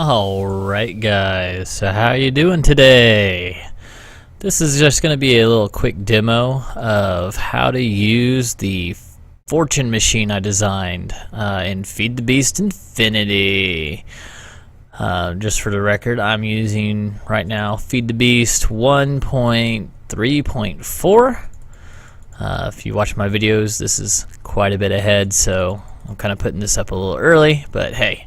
Alright guys, so how you doing today? This is just going to be a little quick demo of how to use the fortune machine I designed in Feed the Beast Infinity. Just for the record, I'm using right now Feed the Beast 1.3.4. If you watch my videos, this is quite a bit ahead, so I'm kind of putting this up a little early, but hey.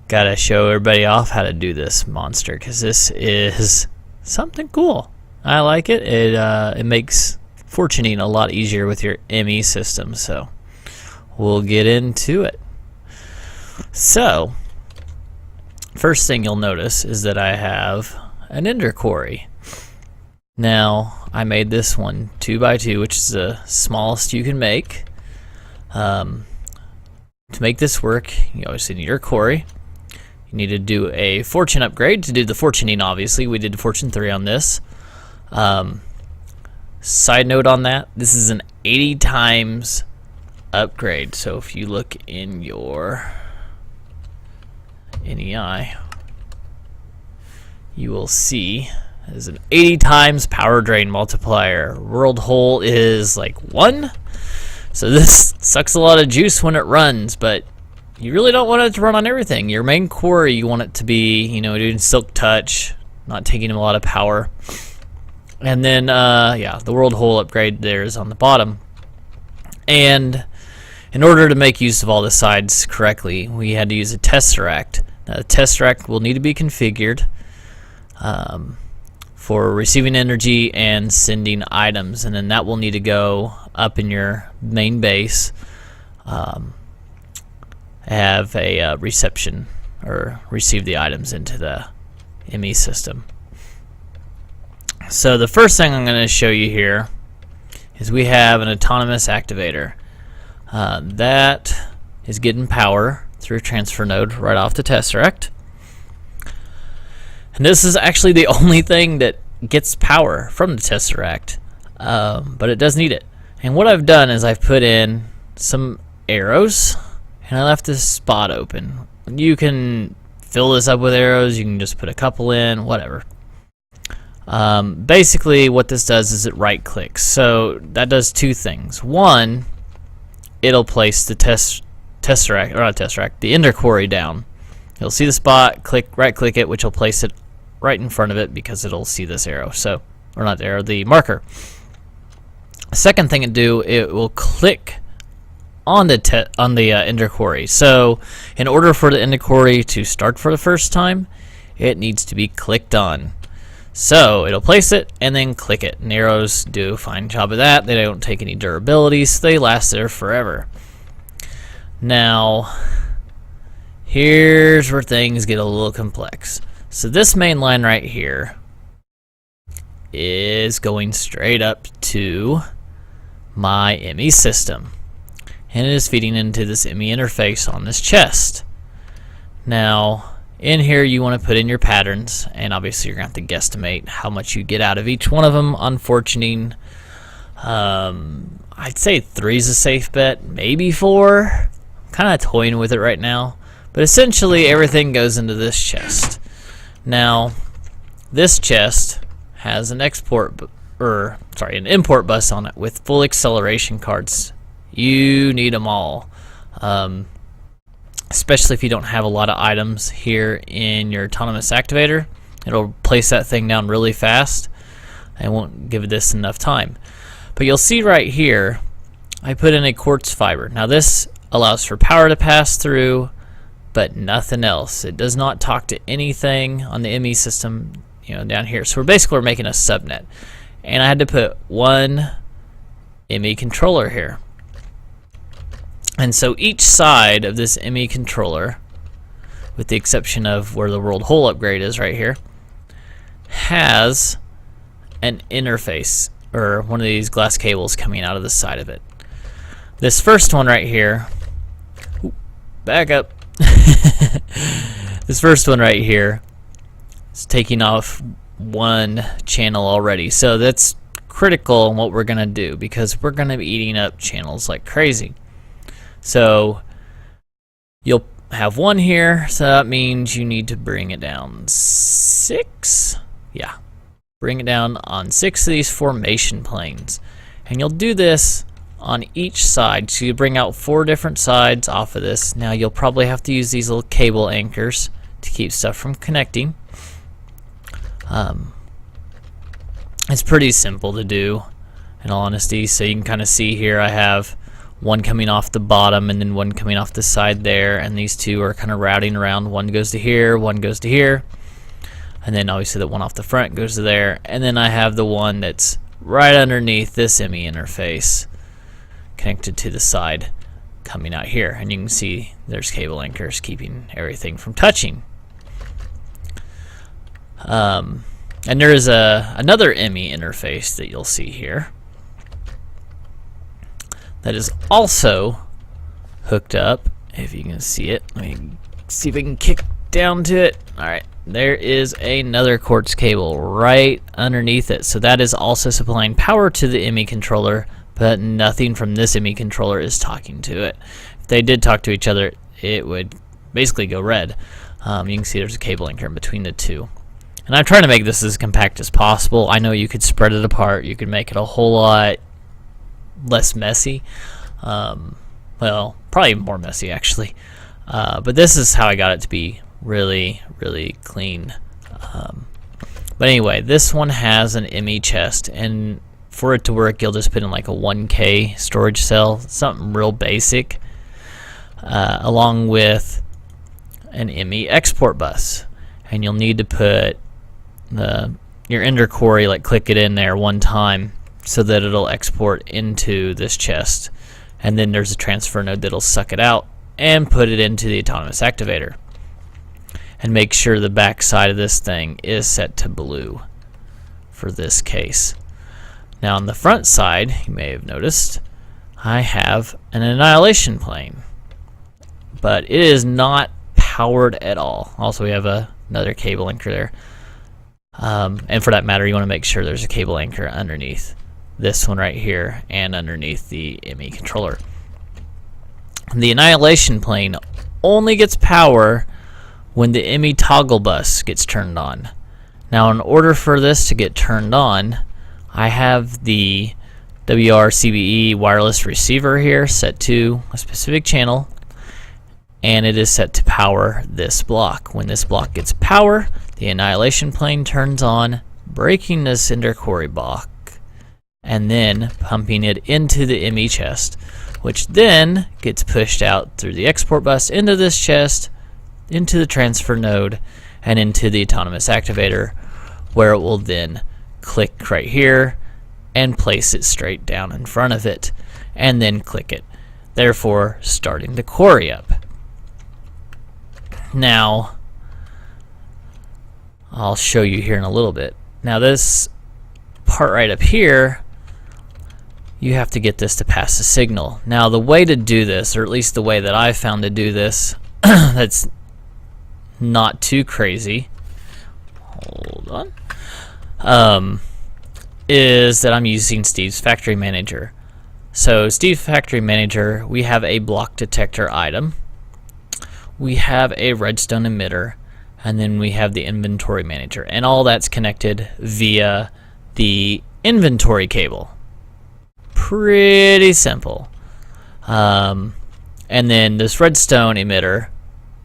Gotta show everybody off how to do this monster, because this is something cool. I like it. It makes fortuning a lot easier with your Emmy system, so we'll get into it. So, first thing you'll notice is that I have an Ender Quarry. Now, I made this one 2x2, which is the smallest you can make. To make this work, you obviously need your quarry. You need to do a fortune upgrade to do the fortuning, obviously. We did fortune 3 on this. Side note on that, this is an 80 times upgrade. So if you look in your NEI, you will see there's an 80 times power drain multiplier. World hole is like 1. So this sucks a lot of juice when it runs, but you really don't want it to run on everything. Your main quarry, you want it to be, doing silk touch, not taking a lot of power. And then, yeah, the world hole upgrade there is on the bottom. And in order to make use of all the sides correctly, we had to use a tesseract. Now, the tesseract will need to be configured for receiving energy and sending items. And then that will need to go up in your main base. Have a reception or receive the items into the Emmy system. So the first thing I'm going to show you here is we have an autonomous activator that is getting power through a transfer node right off the tesseract. And this is actually the only thing that gets power from the tesseract, but it does need it. And what I've done is I've put in some arrows. And I left this spot open. You can fill this up with arrows. You can just put a couple in, whatever. Basically, what this does is it right-clicks. So that does two things. One, it'll place the tesseract, or not tesseract, the Ender Quarry down. You'll see the spot, right-click it, which will place it right in front of it because it'll see this arrow. So, or not the arrow, the marker. Second thing it do, it will click on the Ender Quarry. So in order for the Ender Quarry to start for the first time, it needs to be clicked on. So it'll place it and then click it. And arrows do a fine job of that. They don't take any durability, so they last there forever. Now, here's where things get a little complex. So this main line right here is going straight up to my Emmy system. And it is feeding into this Emmy interface on this chest. Now, in here you want to put in your patterns, and obviously you're going to have to guesstimate how much you get out of each one of them on fortuning. I'd say 3 is a safe bet, maybe 4. I'm kind of toying with it right now. But essentially everything goes into this chest. Now, this chest has an import bus on it with full acceleration cards. You need them all, especially if you don't have a lot of items here in your autonomous activator. It'll place that thing down really fast and won't give this enough time. But you'll see right here, I put in a quartz fiber. Now this allows for power to pass through, but nothing else. It does not talk to anything on the Emmy system, down here. So we're making a subnet, and I had to put one Emmy controller here. And so each side of this Emmy controller, with the exception of where the world hole upgrade is right here, has an interface, or one of these glass cables coming out of the side of it. This first one right here, back up. This first one right here is taking off one channel already. So that's critical in what we're going to do, because we're going to be eating up channels like crazy. So you'll have 1 here, so that means you need to bring it down 6. Yeah, bring it down on 6 of these formation planes. And you'll do this on each side. So you bring out 4 different sides off of this. Now you'll probably have to use these little cable anchors to keep stuff from connecting. It's pretty simple to do, in all honesty. So you can kind of see here I have 1 coming off the bottom and then 1 coming off the side there, and these 2 are kind of routing around. 1 goes to here, 1 goes to here, and then obviously the 1 off the front goes to there, and then I have the one that's right underneath this Emmy interface connected to the side coming out here, and you can see there's cable anchors keeping everything from touching. And there is another Emmy interface that you'll see here that is also hooked up, if you can see it. Let me see if I can kick down to it. Alright, there is another quartz cable right underneath it. So that is also supplying power to the Emmy controller, but nothing from this Emmy controller is talking to it. If they did talk to each other, it would basically go red. You can see there's a cable anchor in between the 2. And I'm trying to make this as compact as possible. I know you could spread it apart. You could make it a whole lot less messy. Well, probably more messy actually. But this is how I got it to be really, really clean. But anyway, this one has an Emmy chest, and for it to work, you'll just put in like a 1K storage cell, something real basic, along with an Emmy export bus. And you'll need to put your Ender Quarry, like click it in there 1 time so that it'll export into this chest, and then there's a transfer node that'll suck it out and put it into the autonomous activator. And make sure the back side of this thing is set to blue for this case. Now on the front side, you may have noticed, I have an annihilation plane, but it is not powered at all. Also, we have another cable anchor there. And for that matter, you want to make sure there's a cable anchor underneath this one right here and underneath the Emmy controller. The annihilation plane only gets power when the Emmy toggle bus gets turned on. Now, in order for this to get turned on, I have the WRCBE wireless receiver here set to a specific channel, and it is set to power this block. When this block gets power, the annihilation plane turns on, breaking this Ender Quarry block, and then pumping it into the Emmy chest, which then gets pushed out through the export bus into this chest, into the transfer node, and into the autonomous activator, where it will then click right here and place it straight down in front of it, and then click it, therefore starting the quarry up. Now, I'll show you here in a little bit. Now this part right up here, you have to get this to pass a signal. Now the way to do this, or at least the way that I found to do this, that's not too crazy, hold on, is that I'm using Steve's Factory Manager. So Steve's Factory Manager, we have a block detector item, we have a redstone emitter, and then we have the inventory manager, and all that's connected via the inventory cable. Pretty simple. And then this redstone emitter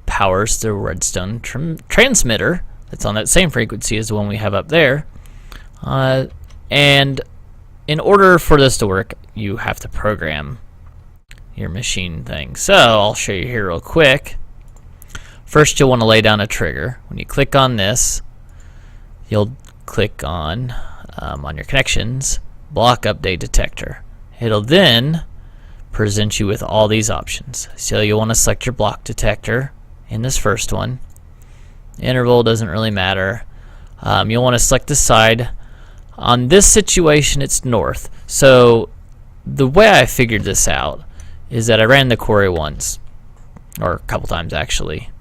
powers the redstone transmitter that's on that same frequency as the one we have up there. And in order for this to work, you have to program your machine thing. So I'll show you here real quick. First, you'll want to lay down a trigger. When you click on this, you'll click on your connections, block update detector. It'll then present you with all these options. So you'll want to select your block detector in this first one. Interval doesn't really matter. You'll want to select the side. On this situation, it's north. So the way I figured this out is that I ran the quarry once, or a couple times actually.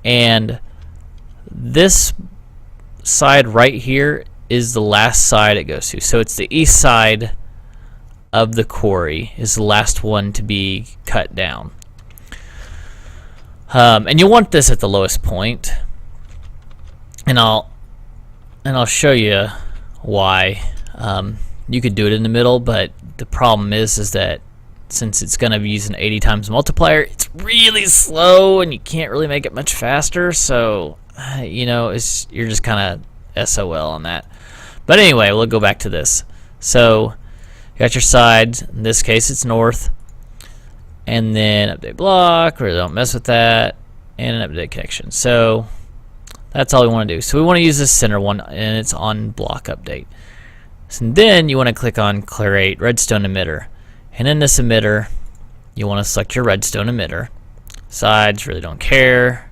And this side right here is the last side it goes to. So it's the east side of the quarry is the last one to be cut down. And you want this at the lowest point, and I'll show you why. You could do it in the middle, but the problem is that since it's going to be using 80 times multiplier, it's really slow and you can't really make it much faster. So, you know, you're just kind of SOL on that. But anyway, we'll go back to this. So, you got your sides. In this case, it's north. And then update block, really don't mess with that. And an update connection. So, that's all we want to do. So, we want to use this center one, and it's on block update. So then you want to click on create redstone emitter, and in this emitter you want to select your redstone emitter. Sides, really don't care,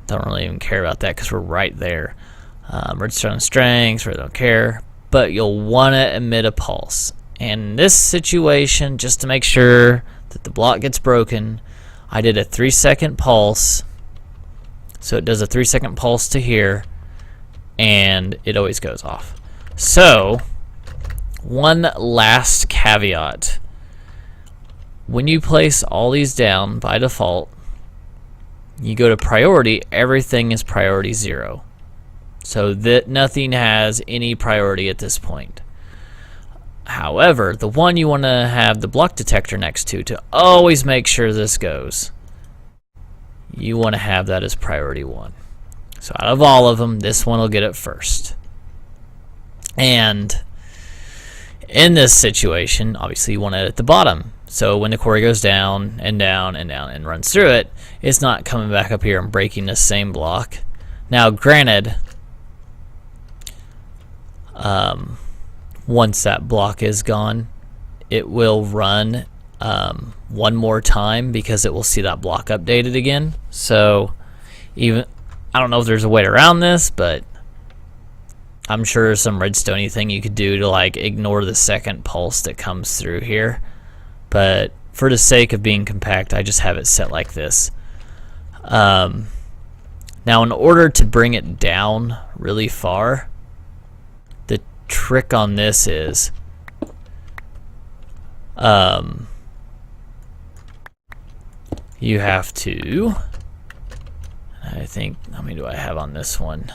don't really even care about that because we're right there. Redstone strengths, really don't care, but you'll want to emit a pulse. And in this situation, just to make sure that the block gets broken, I did a 3-second pulse. So it does a 3-second pulse to here, and it always goes off. So, one last caveat. When you place all these down by default, you go to priority, everything is priority 0. So that nothing has any priority at this point. However, the one you want to have the block detector next to always make sure this goes, you want to have that as priority 1. So out of all of them, this one will get it first. And in this situation, obviously you want it at the bottom. So when the quarry goes down and down and down and runs through it, it's not coming back up here and breaking the same block. Now granted, once that block is gone, it will run one more time because it will see that block updated again. So even, I don't know if there's a way around this, but I'm sure there's some redstone-y thing you could do to like ignore the second pulse that comes through here. But for the sake of being compact, I just have it set like this. Now in order to bring it down really far, the trick on this is you have to, I think, how many do I have on this one?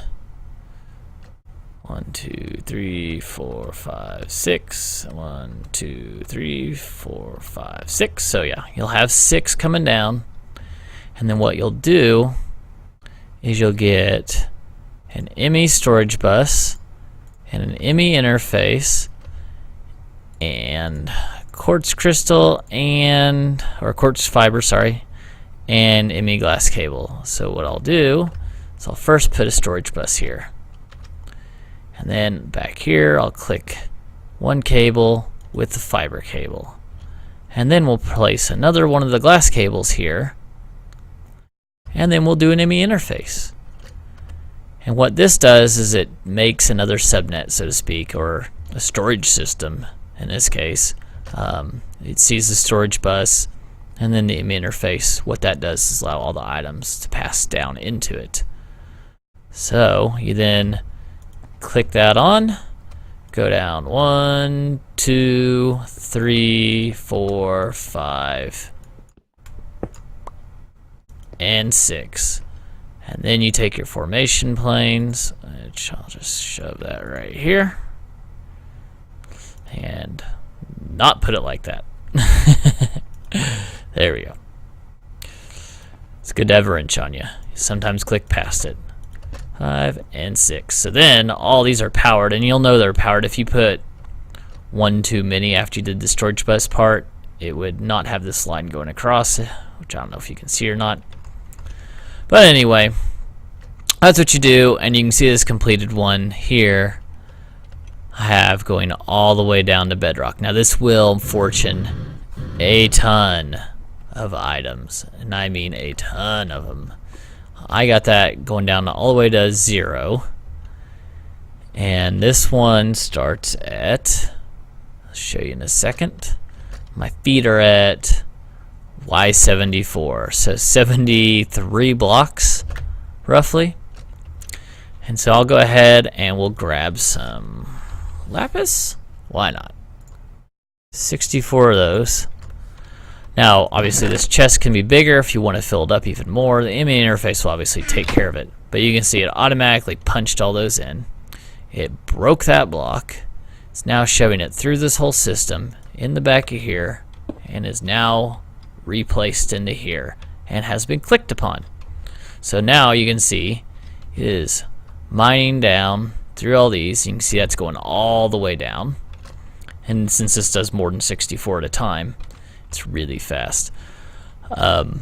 1, 2, 3, 4, 5, 6. 1, 2, 3, 4, 5, 6. So yeah, you'll have 6 coming down, and then what you'll do is you'll get an Emmy Storage Bus and an Emmy Interphase and quartz crystal and quartz fiber, sorry, and Emmy glass cable. So what I'll do is I'll first put a storage bus here. And then back here, I'll click one cable with the fiber cable. And then we'll place another one of the glass cables here. And then we'll do an Emmy interface. And what this does is it makes another subnet, so to speak, or a storage system in this case. It sees the storage bus and then the Emmy interface. What that does is allow all the items to pass down into it. So you then click that on, go down 1, 2, 3, 4, 5, and 6. And then you take your formation planes, which I'll just shove that right here, and not put it like that. There we go. It's good to have a wrench on you. Sometimes click past it. 5 and 6. So then all these are powered, and you'll know they're powered if you put one too many after you did the storage bus part. It would not have this line going across, which I don't know if you can see or not. But anyway, that's what you do, and you can see this completed one here I have going all the way down to bedrock. Now this will fortune a ton of items, and I mean a ton of them. I got that going down all the way to 0, and this one starts at, I'll show you in a second, my feet are at Y74, so 73 blocks roughly. And so I'll go ahead and we'll grab some lapis, why not, 64 of those. Now, obviously, this chest can be bigger if you want to fill it up even more. The Emmy Interphase will obviously take care of it. But you can see it automatically punched all those in. It broke that block. It's now shoving it through this whole system in the back of here and is now replaced into here and has been clicked upon. So now you can see it is mining down through all these. You can see that's going all the way down. And since this does more than 64 at a time, it's really fast. And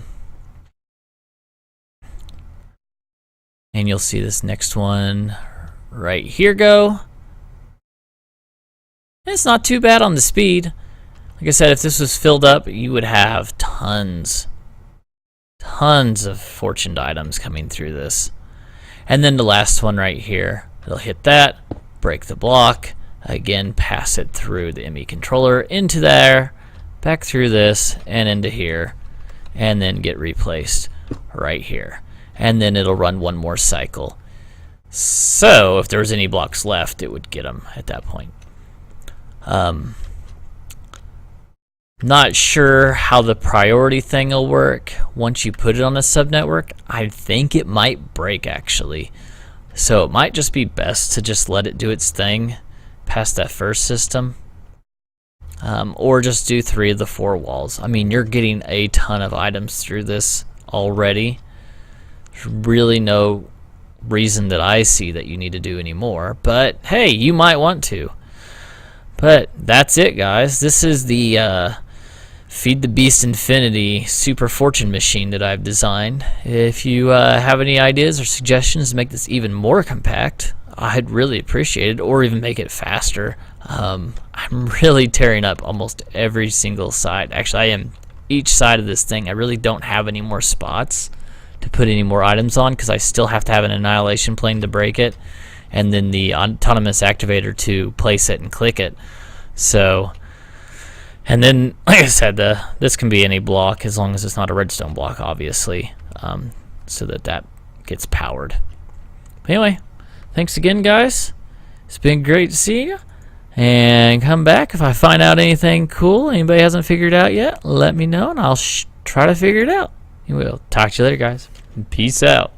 you'll see this next one right here go. It's not too bad on the speed. Like I said, if this was filled up, you would have tons of fortuned items coming through this. And then the last one right here, it'll hit that, break the block, again pass it through the Emmy controller into there, back through this and into here, and then get replaced right here. And then it'll run one more cycle. So if there was any blocks left, it would get them at that point. Not sure how the priority thing will work once you put it on a subnetwork. I think it might break actually. So it might just be best to just let it do its thing past that first system. Or just do 3 of the 4 walls. I mean, you're getting a ton of items through this already. There's really no reason that I see that you need to do any more. But hey, you might want to. But that's it, guys. This is the Feed the Beast Infinity Super Fortune Machine that I've designed. If you have any ideas or suggestions to make this even more compact, I'd really appreciate it, or even make it faster. I'm really tearing up almost every single side. Actually, I am each side of this thing. I really don't have any more spots to put any more items on because I still have to have an annihilation plane to break it, and then the autonomous activator to place it and click it. So, and then, like I said, this can be any block as long as it's not a redstone block, obviously, so that gets powered. But anyway, thanks again, guys. It's been great to see you. And come back if I find out anything cool anybody hasn't figured out yet. Let me know, and I'll try to figure it out. Anyway, talk to you later, guys. Peace out.